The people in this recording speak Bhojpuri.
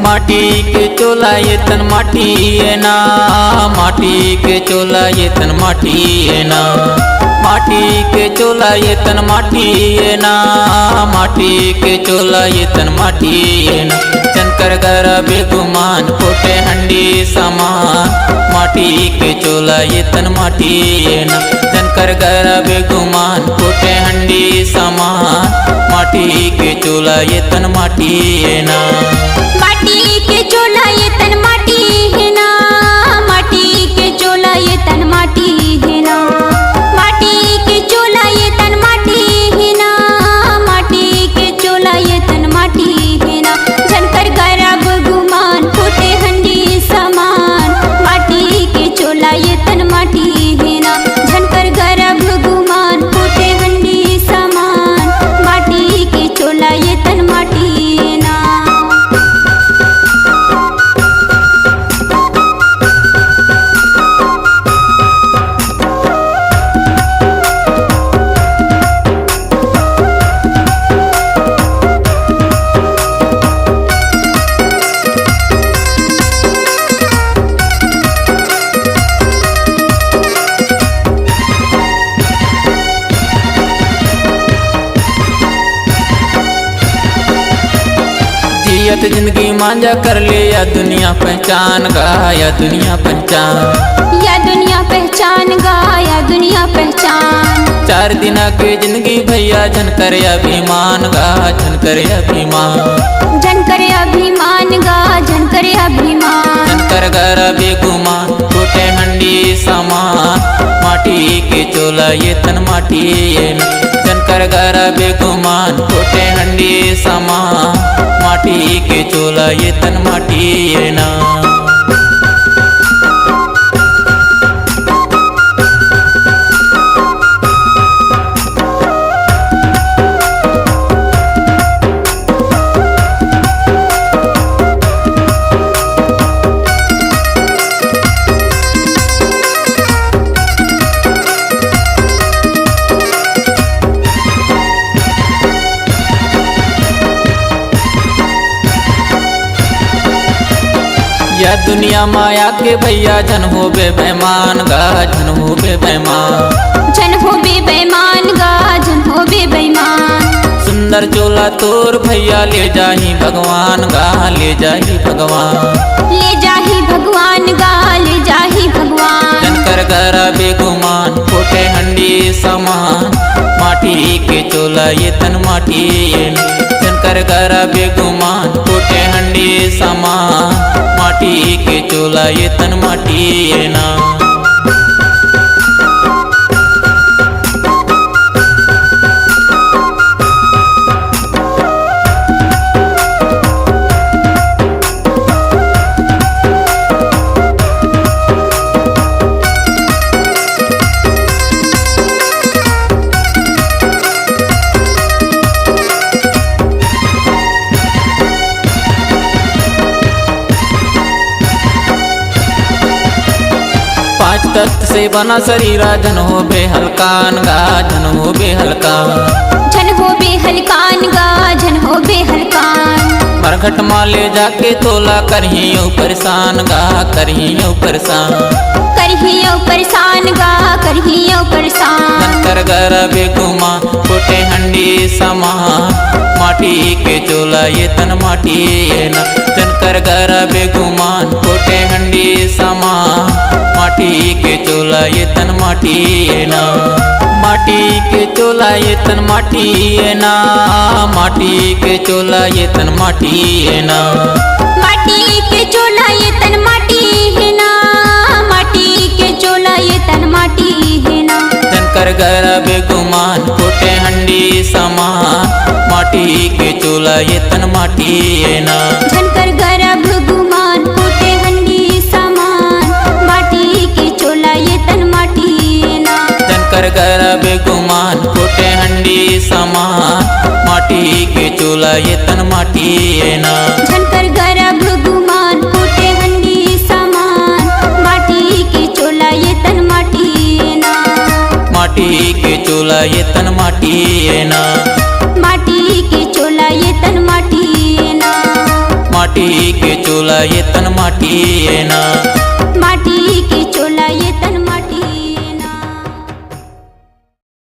माटी के चोला ये तन माटी है ना, माटी के चोला ये तन माटी है ना, माटी के चोला ये तन माटी है ना, माटी के चोला ये तन माटी है ना। चनकर घर बेगुमान फोटे हंडी सामान, माटी के चोला ये तन माटी है ना। चनकर घर बेगुमान फोटे हंडी सामान, माटी के चोला ये तन माटी है ना। माटी के चोला ये तन माटी है ना, माटी के चोला ये तन माटी है ना, माटी के चोला ये तन माटी है ना, माटी के चोला ये तन माटी है ना। झनकर गरब गुमान फूटे हंडी समान, माटी के चोला ये तन माटी है ना। झनकर गरब गुमान फूटे हंडी समान, माटी के चोला ये तन माटी है ना। जियत जिंदगी मांझा कर ले या दुनिया पहचान गा, या दुनिया पहचान, या दुनिया पहचान गा, या दुनिया पहचान। 4 दिन की जिंदगी भैया झनकर अभिमान गा, झनकर अभिमान, झनकर अभिमान गा, झनकर अभिमान। झनकर घर बेगुमान फूटे हंडी सामान, माटी के चोला ये तन माटी है ना। झनकर घर बेगुमान फूटे हंडी सामान, माटी के चोला ये तन माटी है ना। या दुनिया माया के भैया झन हो बे बेमान गा, झन हो बे बेमान, झन हो बे बेमान गा, झन हो बे बेमान। सुंदर चोला तोर भैया ले जाही भगवान गा, ले जाही भगवान, ले जाही भगवान गा, ले जाही भगवान। झनकर घर बेगुमान फोटे हंडी समान, माटी के चोला ये तन माटी है ना। झनकर घर बेगुमान फोटे हंडी समान, माटी के चोला ये तन माटी है ना। तख्त से बना शरीरा धन हो बे हलकान गा, धन हो बे हलकान, झन हो बे हलकान गा, झन हो बे हलकान। मरघट माले जाके तोला करहियो परेशान गा, करहियो परेशान, करहियो परेशान गा, करहियो परेशान। झनकर घर बेगुमान फूटे हंडी समान, माटी के चोला ये तन माटी है ना। झनकर घर बेगुमान फूटे हंडी समान, माटी के चोला ये तन माटी है ना। माटी के चोला ये तन माटी है ना, माटी के चोला ये तन माटी है ना, माटी के चोला ये तन माटी है ना, माटी के चोला ये तन माटी है ना। झनकर घर बेगुमान फूटे हंडी समान, माटी के चोला ये तन माटी है ना। झनकर घर भगुमान फूटे हंडी समान, माटी के चोला ये तन माटी है ना। झनकर घर बेगुमान फूटे हंडी समान, माटी के चोला ये तन माटी है ना। झनकर घर भगुमान फूटे हंडी समान, माटी के चोला ये तन माटी है ना। माटी के चोला ये तन माटी है ना, माटी के चोला ये तन माटी है ना। माटी के चोला ये तन माटी है ना। माटी के